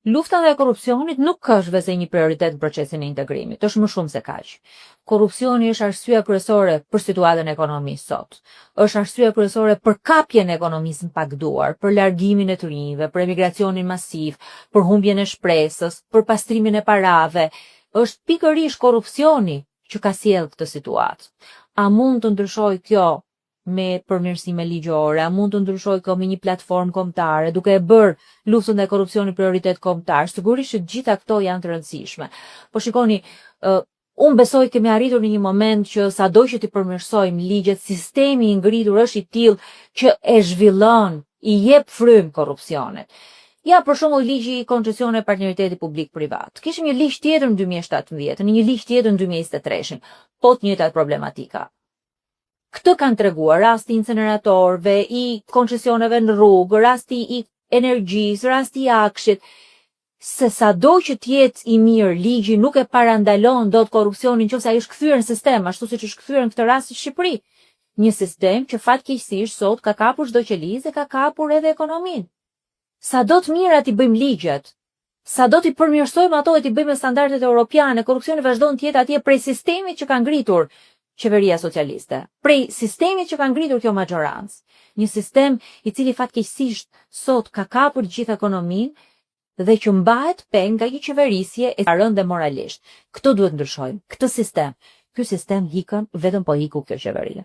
Lufta dhe korrupsionit nuk është vetëm një prioritet në procesin e integrimit, është më shumë se kaq. Korrupsioni është arsyeja kryesore për situatën e ekonomisë sot. Është arsyeja kryesore për kapjen e ekonomisë në pagduar, për largimin e të rinjve, për emigracionin masiv, për humbjen e shpresës, për pastrimin e parave. Është pikërisht korrupsioni që ka sjellë këtë situatë. A mund të ndryshojë kjo me përmirësime ligjore, a mund të ndryshojë kjo me një platformë kombëtare, duke e bërë luftën e korrupsionit prioritet kombëtar? Sigurisht që gjitha këto janë të rëndësishme. Po shikoni, unë besoj kemi arritur në një moment që sado që t'i përmirësojmë ligjet, sistemi i ngritur është i tillë që e zhvillon, i jep frymë korrupsionit. Ja, për shembull, ligji i koncesione partneriteti publik-privat. Kishim një ligj tjetër në 2017, një ligj tjetër në 2023, po të njëjtat problematika. Këtë kanë treguar rasti i inceneratorëve, i koncesioneve në rrugë, rasti i energjisë, rasti i akshit. Se sado që t'jetë i mirë ligji nuk e parandalon dot korrupsionin nëse ai është kthyer në sistem, ashtu siç është kthyer në këtë rast në Shqipëri. Një sistem që fatkeqësisht sot ka kapur çdo qelizë, ka kapur edhe ekonominë. Sado të mira t'i bëjmë ligjet, sado t'i përmirësojmë ato e t'i bëjmë standardet europiane, korrupsioni vazhdon të jetë atje prej sistemit që ka ngritur qeveria socialiste, prej sistemit që ka ngritur kjo majorancë. Një sistem i cili fatkeqësisht sot ka kapur gjithë ekonominë dhe që mbahet peng nga një qeverisje e rëndë moralisht. Këto duhet ndryshojmë, këtë sistem. Ky sistem hikën vetëm po hiku kjo qeveri.